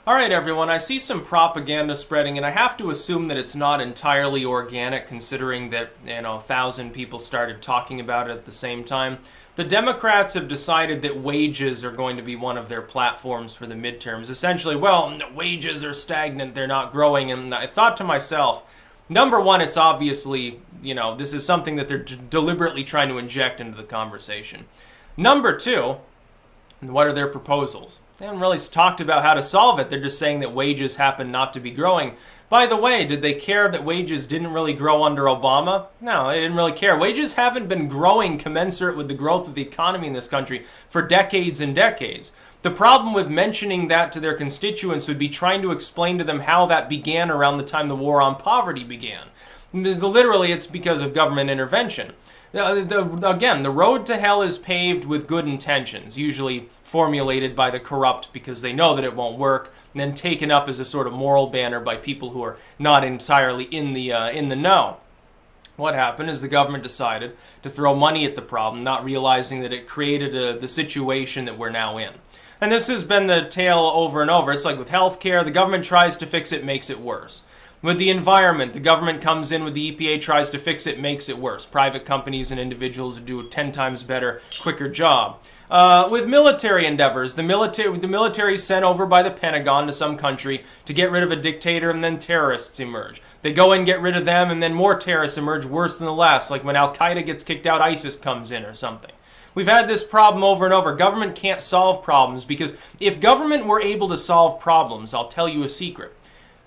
All right, everyone, I see some propaganda spreading, and I have to assume that it's not entirely organic, considering that, 1,000 people started talking about it at the same time. The Democrats have decided that wages are going to be one of their platforms for the midterms. Essentially, well, wages are stagnant, they're not growing, and I thought to myself, number one, it's obviously, this is something that they're deliberately trying to inject into the conversation. Number two, what are their proposals? They haven't really talked about how to solve it. They're just saying that wages happen not to be growing. By the way, did they care that wages didn't really grow under Obama? No, they didn't really care. Wages haven't been growing commensurate with the growth of the economy in this country for decades and decades. The problem with mentioning that to their constituents would be trying to explain to them how that began around the time the war on poverty began. Literally, it's because of government intervention. Again, the road to hell is paved with good intentions, usually formulated by the corrupt because they know that it won't work, and then taken up as a sort of moral banner by people who are not entirely in the know. What happened is the government decided to throw money at the problem, not realizing that it created the situation that we're now in. And this has been the tale over and over. It's like with healthcare, the government tries to fix it, makes it worse. With the environment, the government comes in with the EPA, tries to fix it, makes it worse. Private companies and individuals do a 10 times better, quicker job. With military endeavors, the military is sent over by the Pentagon to some country to get rid of a dictator, and then terrorists emerge. They go and get rid of them, and then more terrorists emerge worse than the last. Like when Al-Qaeda gets kicked out, ISIS comes in or something. We've had this problem over and over. Government can't solve problems because if government were able to solve problems, I'll tell you a secret.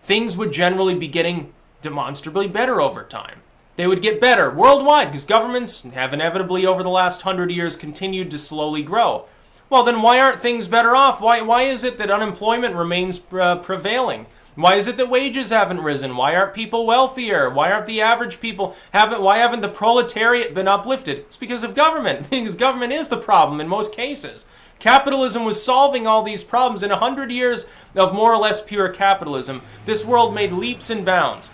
Things would generally be getting demonstrably better over time. They would get better worldwide because governments have inevitably over the last 100 years continued to slowly grow. Well, then why aren't things better off? Why is it that unemployment remains prevailing? Why is it that wages haven't risen? Why aren't people wealthier? Why aren't the average people why haven't the proletariat been uplifted? It's because of government. Because government is the problem in most cases. Capitalism was solving all these problems. In 100 years of more or less pure capitalism, this world made leaps and bounds.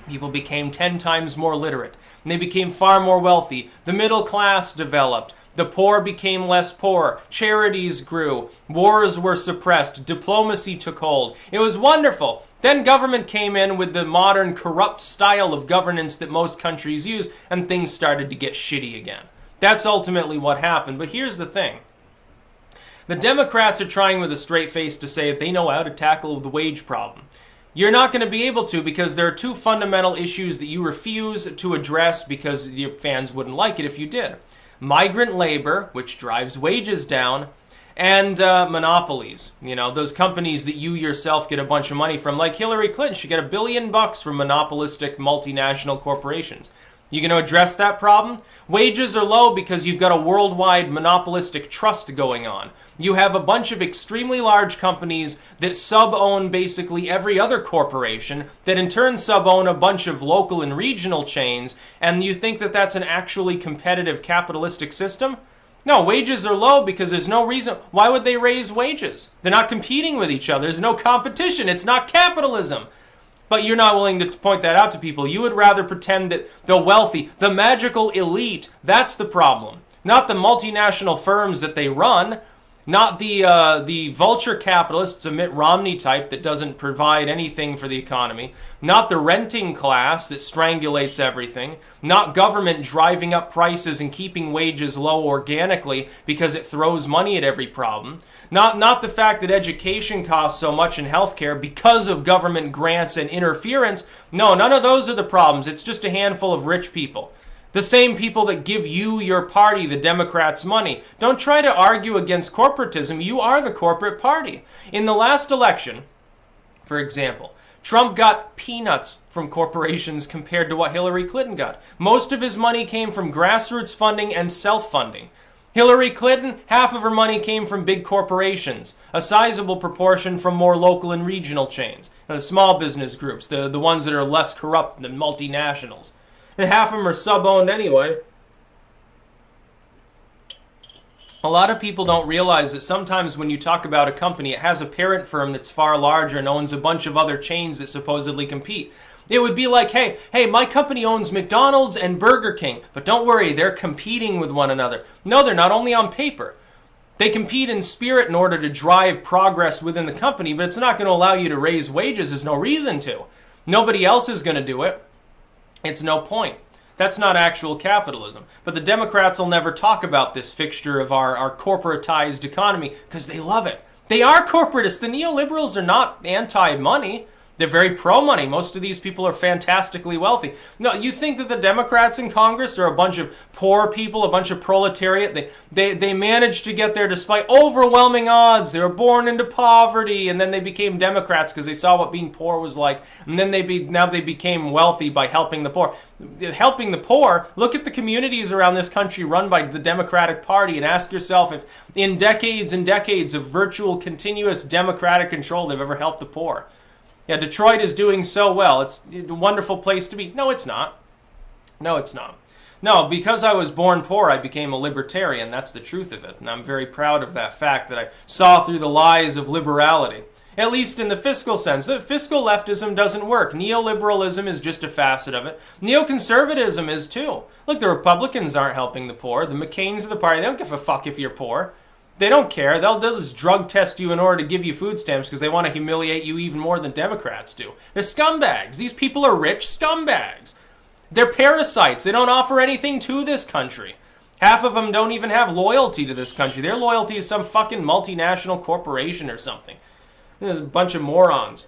People became 10 times more literate, and they became far more wealthy. The middle class developed. The poor became less poor. Charities grew. Wars were suppressed. Diplomacy took hold. It was wonderful. Then government came in with the modern corrupt style of governance that most countries use, and things started to get shitty again. That's ultimately what happened. But here's the thing. The Democrats are trying with a straight face to say that they know how to tackle the wage problem. You're not going to be able to because there are two fundamental issues that you refuse to address because your fans wouldn't like it if you did. Migrant labor, which drives wages down, and monopolies. Those companies that you yourself get a bunch of money from, like Hillary Clinton. She got $1 billion from monopolistic multinational corporations. You going to address that problem? Wages are low because you've got a worldwide monopolistic trust going on. You have a bunch of extremely large companies that sub-own basically every other corporation that in turn sub-own a bunch of local and regional chains, and you think that that's an actually competitive capitalistic system? No, wages are low because there's no reason. Why would they raise wages? They're not competing with each other. There's no competition. It's not capitalism. But you're not willing to point that out to people. You would rather pretend that the wealthy, the magical elite, that's the problem. Not the multinational firms that they run. Not the vulture capitalists, a Mitt Romney type that doesn't provide anything for the economy. Not the renting class that strangulates everything. Not government driving up prices and keeping wages low organically because it throws money at every problem. Not the fact that education costs so much in healthcare because of government grants and interference. No, none of those are the problems. It's just a handful of rich people. The same people that give you, your party, the Democrats, money. Don't try to argue against corporatism. You are the corporate party. In the last election, for example, Trump got peanuts from corporations compared to what Hillary Clinton got. Most of his money came from grassroots funding and self-funding. Hillary Clinton, half of her money came from big corporations, a sizable proportion from more local and regional chains, and the small business groups, the ones that are less corrupt than multinationals. And half of them are sub-owned anyway. A lot of people don't realize that sometimes when you talk about a company, it has a parent firm that's far larger and owns a bunch of other chains that supposedly compete. It would be like, hey, my company owns McDonald's and Burger King, but don't worry, they're competing with one another. No, they're not, only on paper. They compete in spirit in order to drive progress within the company, but it's not going to allow you to raise wages. There's no reason to. Nobody else is going to do it. It's no point. That's not actual capitalism. But the Democrats will never talk about this fixture of our corporatized economy because they love it. They are corporatists. The neoliberals are not anti-money. They're very pro-money. Most of these people are fantastically wealthy. No, you think that the Democrats in Congress are a bunch of poor people, a bunch of proletariat? They managed to get there despite overwhelming odds. They were born into poverty, and then they became Democrats because they saw what being poor was like. And then now they became wealthy by helping the poor. Helping the poor, look at the communities around this country run by the Democratic Party and ask yourself if in decades and decades of virtual continuous Democratic control they've ever helped the poor. Yeah, Detroit is doing so well. It's a wonderful place to be. No, it's not. No, it's not. No, because I was born poor, I became a libertarian. That's the truth of it. And I'm very proud of that fact that I saw through the lies of liberality. At least in the fiscal sense. Fiscal leftism doesn't work. Neoliberalism is just a facet of it. Neoconservatism is too. Look, the Republicans aren't helping the poor. The McCains of the party, they don't give a fuck if you're poor. They don't care. They'll just drug test you in order to give you food stamps because they want to humiliate you even more than Democrats do. They're scumbags. These people are rich scumbags. They're parasites. They don't offer anything to this country. Half of them don't even have loyalty to this country. Their loyalty is some fucking multinational corporation or something. There's a bunch of morons.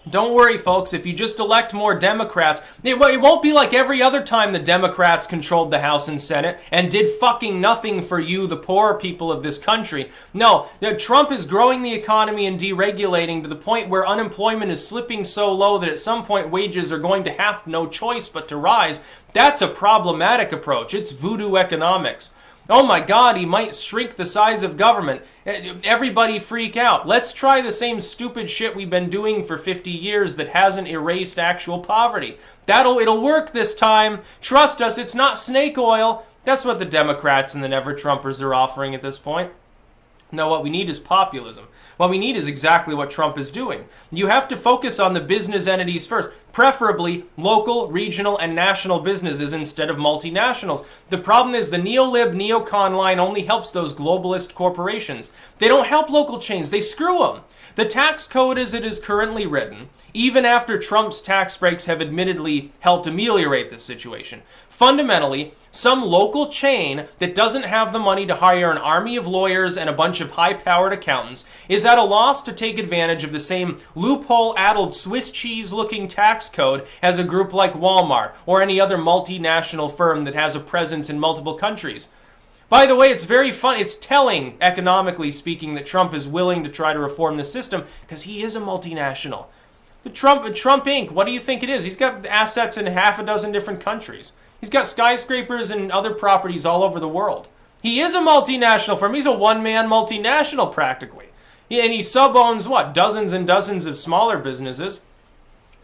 Don't worry, folks, if you just elect more Democrats, it won't be like every other time the Democrats controlled the House and Senate and did fucking nothing for you, the poor people of this country. No, Trump is growing the economy and deregulating to the point where unemployment is slipping so low that at some point wages are going to have no choice but to rise. That's a problematic approach. It's voodoo economics. Oh my God, he might shrink the size of government. Everybody freak out. Let's try the same stupid shit we've been doing for 50 years that hasn't erased actual poverty. It'll work this time. Trust us, it's not snake oil. That's what the Democrats and the never-Trumpers are offering at this point. No, what we need is populism. What we need is exactly what Trump is doing. You have to focus on the business entities first, preferably local, regional, and national businesses instead of multinationals. The problem is the neolib, neocon line only helps those globalist corporations. They don't help local chains. They screw them. The tax code as it is currently written, even after Trump's tax breaks have admittedly helped ameliorate this situation, fundamentally, some local chain that doesn't have the money to hire an army of lawyers and a bunch of high-powered accountants is at a loss to take advantage of the same loophole-addled Swiss cheese-looking tax code as a group like Walmart or any other multinational firm that has a presence in multiple countries. By the way, it's very fun. It's telling, economically speaking, that Trump is willing to try to reform the system because he is a multinational. The Trump Inc., what do you think it is? He's got assets in half a dozen different countries. He's got skyscrapers and other properties all over the world. He is a multinational firm. He's a one-man multinational practically. And he sub-owns, what, dozens and dozens of smaller businesses.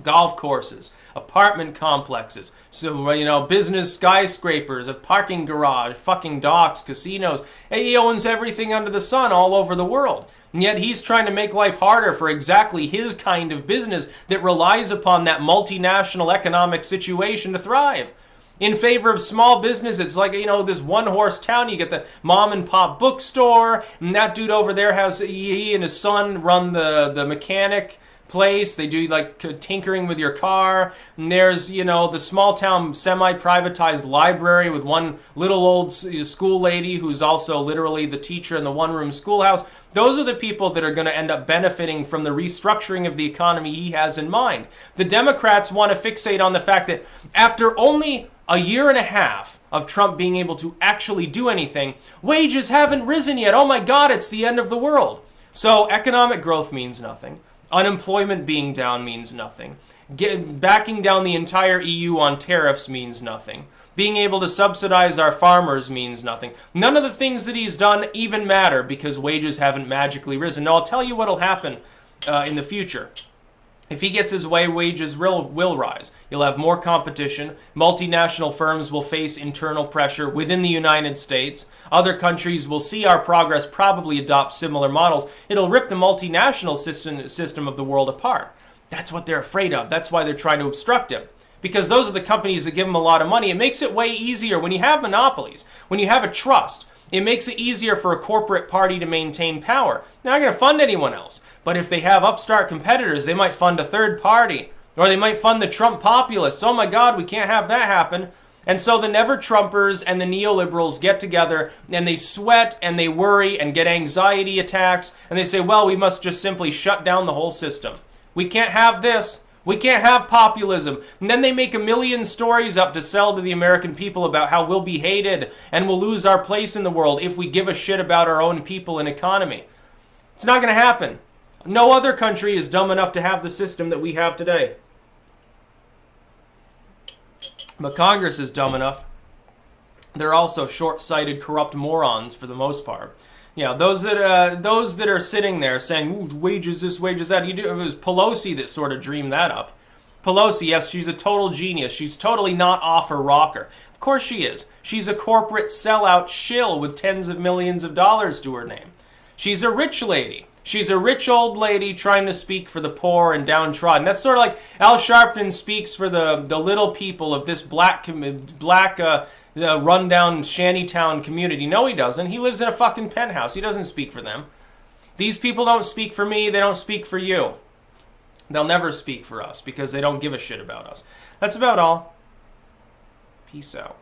Golf courses, apartment complexes, so, business skyscrapers, a parking garage, fucking docks, casinos. He owns everything under the sun all over the world. And yet he's trying to make life harder for exactly his kind of business that relies upon that multinational economic situation to thrive. In favor of small business, it's like, this one-horse town. You get the mom-and-pop bookstore, and that dude over there he and his son run the mechanic place. They do like tinkering with your car. And there's, the small town semi-privatized library with one little old school lady who's also literally the teacher in the one-room schoolhouse. Those are the people that are going to end up benefiting from the restructuring of the economy he has in mind. The Democrats want to fixate on the fact that after only a year and a half of Trump being able to actually do anything, wages haven't risen yet. Oh my God, it's the end of the world. So economic growth means nothing. Unemployment being down means nothing. Backing down the entire EU on tariffs means nothing. Being able to subsidize our farmers means nothing. None of the things that he's done even matter because wages haven't magically risen. Now, I'll tell you what will happen in the future. If he gets his way, wages will rise. You'll have more competition. Multinational firms will face internal pressure within the United States. Other countries will see our progress, probably adopt similar models. It'll rip the multinational system of the world apart. That's what they're afraid of. That's why they're trying to obstruct him. Because those are the companies that give them a lot of money. It makes it way easier when you have monopolies, when you have a trust. It makes it easier for a corporate party to maintain power. They're not going to fund anyone else. But if they have upstart competitors, they might fund a third party. Or they might fund the Trump populists. Oh my God, we can't have that happen. And so the never-Trumpers and the neoliberals get together and they sweat and they worry and get anxiety attacks. And they say, well, we must just simply shut down the whole system. We can't have this. We can't have populism. And then they make a million stories up to sell to the American people about how we'll be hated and we'll lose our place in the world if we give a shit about our own people and economy. It's not going to happen. No other country is dumb enough to have the system that we have today. But Congress is dumb enough. They're also short-sighted, corrupt morons for the most part. Yeah, those that are sitting there saying, ooh, wages this, wages that. It was Pelosi that sort of dreamed that up. Pelosi, yes, she's a total genius. She's totally not off her rocker. Of course she is. She's a corporate sellout shill with tens of millions of dollars to her name. She's a rich lady. She's a rich old lady trying to speak for the poor and downtrodden. That's sort of like Al Sharpton speaks for the little people of this black rundown shantytown community. No, he doesn't. He lives in a fucking penthouse. He doesn't speak for them. These people don't speak for me. They don't speak for you. They'll never speak for us because they don't give a shit about us. That's about all. Peace out.